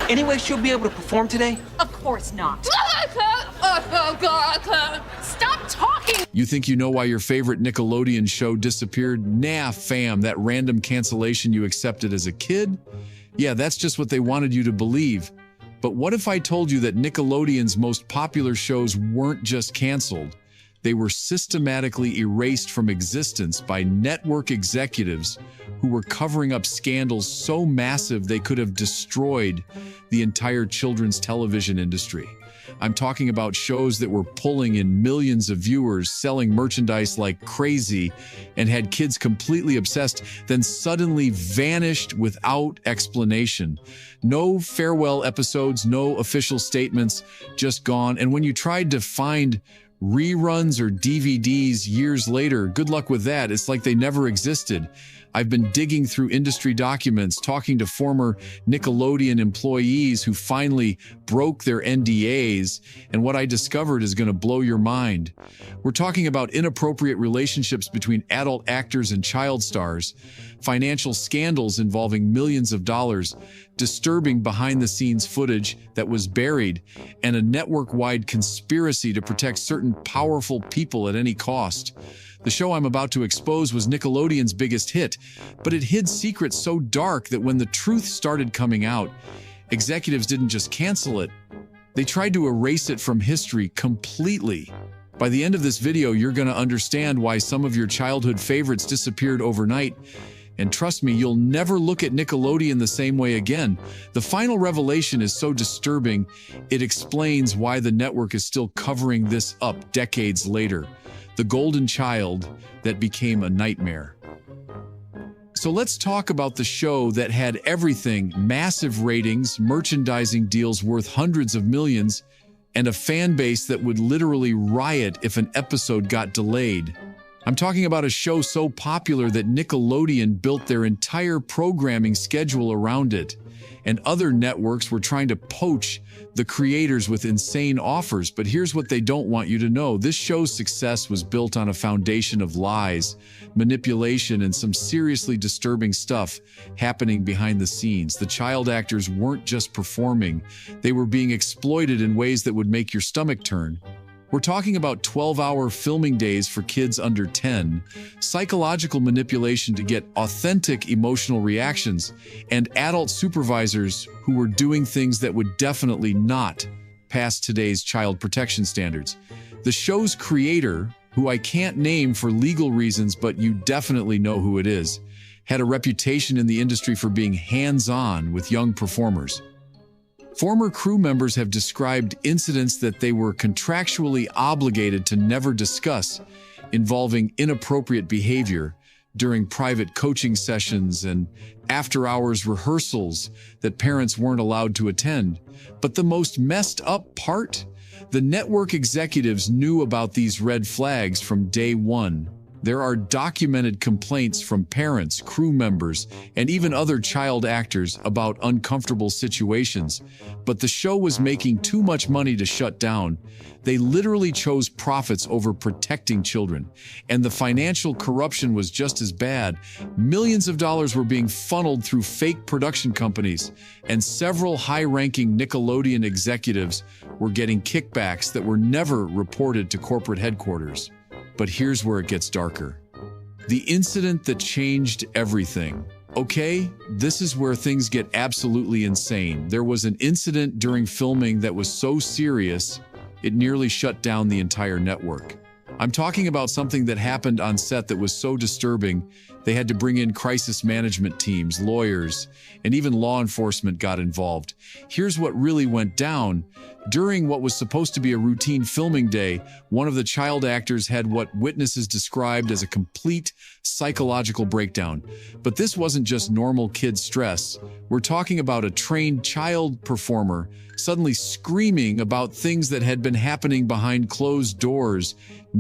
Anyway, she'll be able to perform today? Of course not. Stop talking! You think you know why your favorite Nickelodeon show disappeared? Nah, fam, that random cancellation you accepted as a kid? Yeah, that's just what they wanted you to believe. But what if I told you that Nickelodeon's most popular shows weren't just canceled? They were systematically erased from existence by network executives who were covering up scandals so massive they could have destroyed the entire children's television industry. I'm talking about shows that were pulling in millions of viewers, selling merchandise like crazy, and had kids completely obsessed, then suddenly vanished without explanation. No farewell episodes, no official statements, just gone. And when you tried to find reruns or DVDs years later, good luck with that. It's like they never existed. I've been digging through industry documents, talking to former Nickelodeon employees who finally broke their NDAs, and what I discovered is going to blow your mind. We're talking about inappropriate relationships between adult actors and child stars, financial scandals involving millions of dollars, disturbing behind-the-scenes footage that was buried, and a network-wide conspiracy to protect certain powerful people at any cost. The show I'm about to expose was Nickelodeon's biggest hit, but it hid secrets so dark that when the truth started coming out, executives didn't just cancel it, they tried to erase it from history completely. By the end of this video, you're going to understand why some of your childhood favorites disappeared overnight. And trust me, you'll never look at Nickelodeon the same way again. The final revelation is so disturbing, it explains why the network is still covering this up decades later. The golden child that became a nightmare. So let's talk about the show that had everything: massive ratings, merchandising deals worth hundreds of millions, and a fan base that would literally riot if an episode got delayed. I'm talking about a show so popular that Nickelodeon built their entire programming schedule around it, and other networks were trying to poach the creators with insane offers. But here's what they don't want you to know. This show's success was built on a foundation of lies, manipulation, and some seriously disturbing stuff happening behind the scenes. The child actors weren't just performing, they were being exploited in ways that would make your stomach turn. We're talking about 12-hour filming days for kids under 10, psychological manipulation to get authentic emotional reactions, and adult supervisors who were doing things that would definitely not pass today's child protection standards. The show's creator, who I can't name for legal reasons, but you definitely know who it is, had a reputation in the industry for being hands-on with young performers. Former crew members have described incidents that they were contractually obligated to never discuss, involving inappropriate behavior during private coaching sessions and after-hours rehearsals that parents weren't allowed to attend. But the most messed up part? The network executives knew about these red flags from day one. There are documented complaints from parents, crew members, and even other child actors about uncomfortable situations. But the show was making too much money to shut down. They literally chose profits over protecting children. And the financial corruption was just as bad. Millions of dollars were being funneled through fake production companies, and several high-ranking Nickelodeon executives were getting kickbacks that were never reported to corporate headquarters. But here's where it gets darker. The incident that changed everything. Okay, this is where things get absolutely insane. There was an incident during filming that was so serious, it nearly shut down the entire network. I'm talking about something that happened on set that was so disturbing, they had to bring in crisis management teams, lawyers, and even law enforcement got involved. Here's what really went down. During what was supposed to be a routine filming day, one of the child actors had what witnesses described as a complete psychological breakdown. But this wasn't just normal kid stress. We're talking about a trained child performer suddenly screaming about things that had been happening behind closed doors.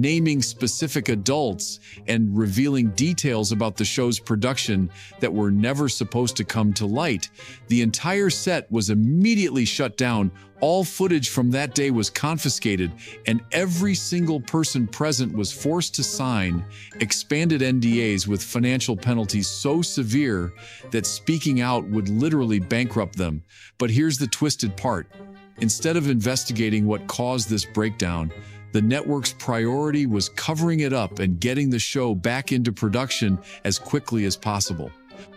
naming specific adults and revealing details about the show's production that were never supposed to come to light. The entire set was immediately shut down. All footage from that day was confiscated, and every single person present was forced to sign expanded NDAs with financial penalties so severe that speaking out would literally bankrupt them. But here's the twisted part. Instead of investigating what caused this breakdown, the network's priority was covering it up and getting the show back into production as quickly as possible.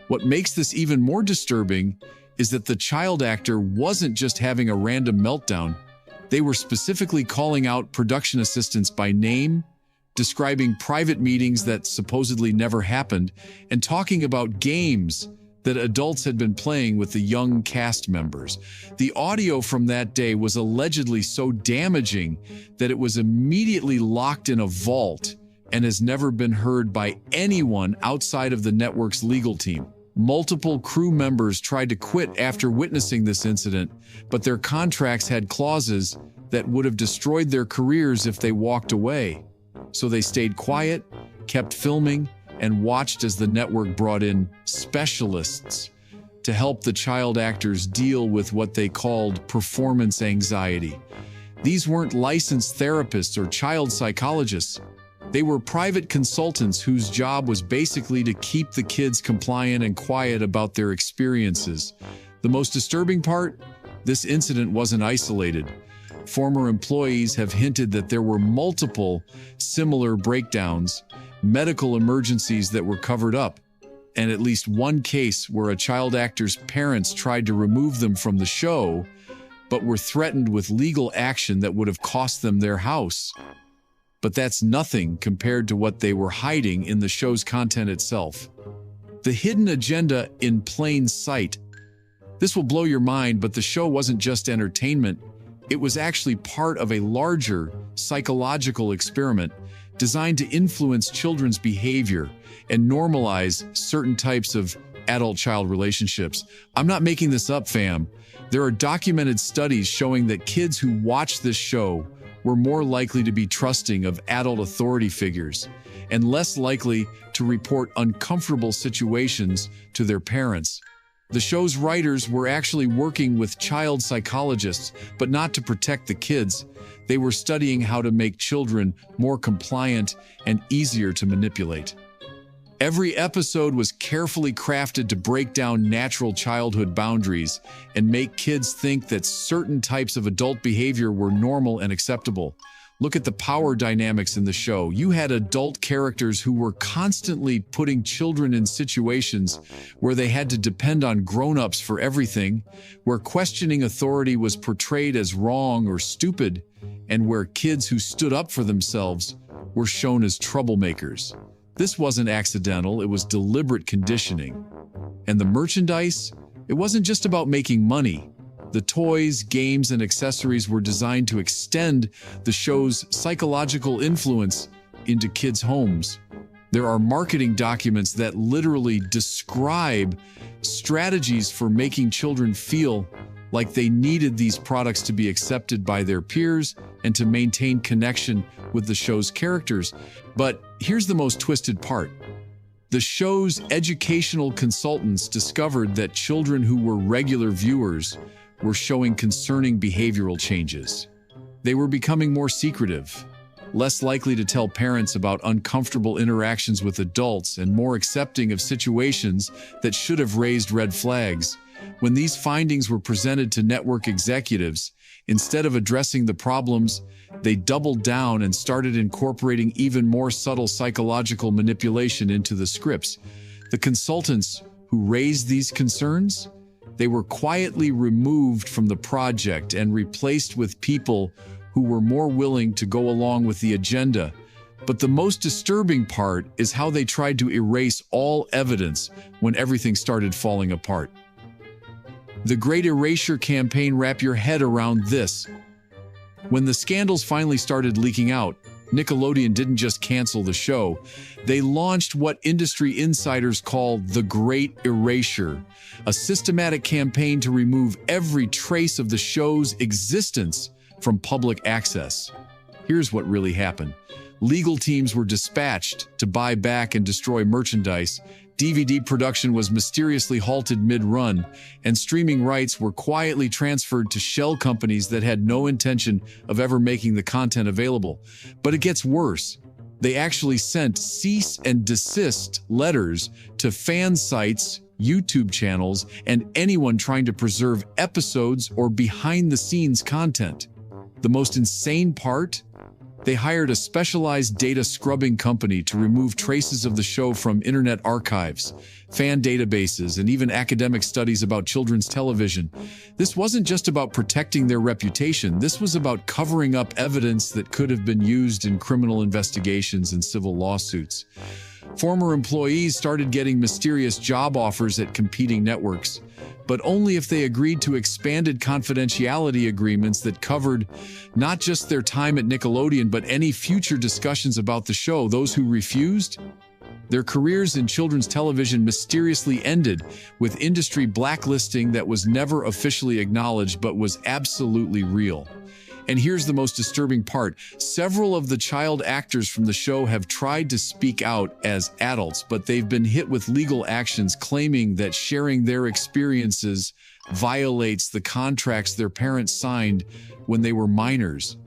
What makes this even more disturbing is that the child actor wasn't just having a random meltdown. They were specifically calling out production assistants by name, describing private meetings that supposedly never happened, and talking about games that adults had been playing with the young cast members. The audio from that day was allegedly so damaging that it was immediately locked in a vault and has never been heard by anyone outside of the network's legal team. Multiple crew members tried to quit after witnessing this incident, but their contracts had clauses that would have destroyed their careers if they walked away. So they stayed quiet, kept filming, and watched as the network brought in specialists to help the child actors deal with what they called performance anxiety. These weren't licensed therapists or child psychologists. They were private consultants whose job was basically to keep the kids compliant and quiet about their experiences. The most disturbing part? This incident wasn't isolated. Former employees have hinted that there were multiple similar breakdowns, medical emergencies that were covered up, and at least one case where a child actor's parents tried to remove them from the show, but were threatened with legal action that would have cost them their house. But that's nothing compared to what they were hiding in the show's content itself. The hidden agenda in plain sight. This will blow your mind, but the show wasn't just entertainment. It was actually part of a larger psychological experiment designed to influence children's behavior and normalize certain types of adult-child relationships. I'm not making this up, fam. There are documented studies showing that kids who watch this show were more likely to be trusting of adult authority figures and less likely to report uncomfortable situations to their parents. The show's writers were actually working with child psychologists, but not to protect the kids. They were studying how to make children more compliant and easier to manipulate. Every episode was carefully crafted to break down natural childhood boundaries and make kids think that certain types of adult behavior were normal and acceptable. Look at the power dynamics in the show. You had adult characters who were constantly putting children in situations where they had to depend on grown-ups for everything, where questioning authority was portrayed as wrong or stupid, and where kids who stood up for themselves were shown as troublemakers. This wasn't accidental, it was deliberate conditioning. And the merchandise? It wasn't just about making money. The toys, games, and accessories were designed to extend the show's psychological influence into kids' homes. There are marketing documents that literally describe strategies for making children feel like they needed these products to be accepted by their peers and to maintain connection with the show's characters. But here's the most twisted part. The show's educational consultants discovered that children who were regular viewers were showing concerning behavioral changes. They were becoming more secretive, less likely to tell parents about uncomfortable interactions with adults, and more accepting of situations that should have raised red flags. When these findings were presented to network executives, instead of addressing the problems, they doubled down and started incorporating even more subtle psychological manipulation into the scripts. The consultants who raised these concerns, they were quietly removed from the project and replaced with people who were more willing to go along with the agenda. But the most disturbing part is how they tried to erase all evidence when everything started falling apart. The Great Erasure campaign. Wrap your head around this. When the scandals finally started leaking out, Nickelodeon didn't just cancel the show. They launched what industry insiders call the Great Erasure, a systematic campaign to remove every trace of the show's existence from public access. Here's what really happened. Legal teams were dispatched to buy back and destroy merchandise. DVD production was mysteriously halted mid-run, and streaming rights were quietly transferred to shell companies that had no intention of ever making the content available. But it gets worse. They actually sent cease and desist letters to fan sites, YouTube channels, and anyone trying to preserve episodes or behind-the-scenes content. The most insane part? They hired a specialized data scrubbing company to remove traces of the show from internet archives, fan databases, and even academic studies about children's television. This wasn't just about protecting their reputation. This was about covering up evidence that could have been used in criminal investigations and civil lawsuits. Former employees started getting mysterious job offers at competing networks, but only if they agreed to expanded confidentiality agreements that covered not just their time at Nickelodeon, but any future discussions about the show. Those who refused, their careers in children's television mysteriously ended with industry blacklisting that was never officially acknowledged but was absolutely real. And here's the most disturbing part. Several of the child actors from the show have tried to speak out as adults, but they've been hit with legal actions claiming that sharing their experiences violates the contracts their parents signed when they were minors.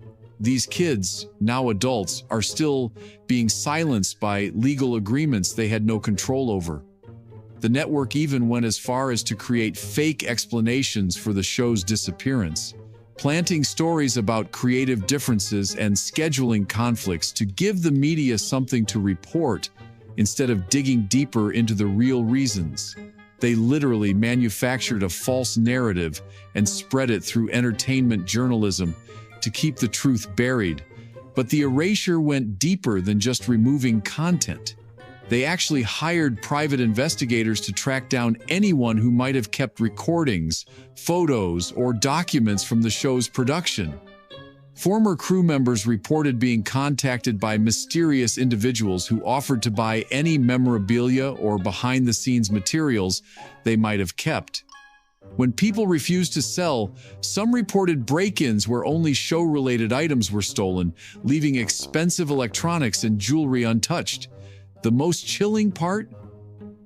These kids, now adults, are still being silenced by legal agreements they had no control over. The network even went as far as to create fake explanations for the show's disappearance, planting stories about creative differences and scheduling conflicts to give the media something to report instead of digging deeper into the real reasons. They literally manufactured a false narrative and spread it through entertainment journalism to keep the truth buried. But the erasure went deeper than just removing content. They actually hired private investigators to track down anyone who might have kept recordings, photos, or documents from the show's production. Former crew members reported being contacted by mysterious individuals who offered to buy any memorabilia or behind-the-scenes materials they might have kept. When people refused to sell, some reported break-ins where only show-related items were stolen, leaving expensive electronics and jewelry untouched. The most chilling part?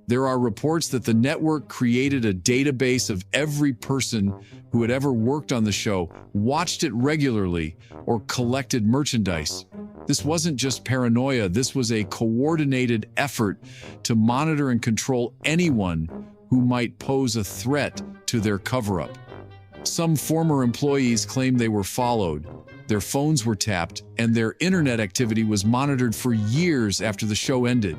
There are reports that the network created a database of every person who had ever worked on the show, watched it regularly, or collected merchandise. This wasn't just paranoia, this was a coordinated effort to monitor and control anyone who might pose a threat to their cover-up. Some former employees claimed they were followed, their phones were tapped, and their internet activity was monitored for years after the show ended.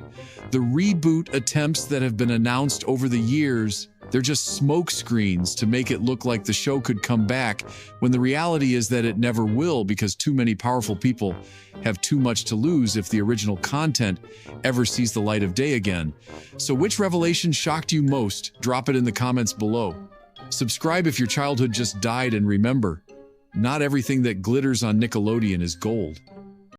The reboot attempts that have been announced over the years, they're just smoke screens to make it look like the show could come back, when the reality is that it never will, because too many powerful people have too much to lose if the original content ever sees the light of day again. So which revelation shocked you most? Drop it in the comments below. Subscribe if your childhood just died, and remember, not everything that glitters on Nickelodeon is gold.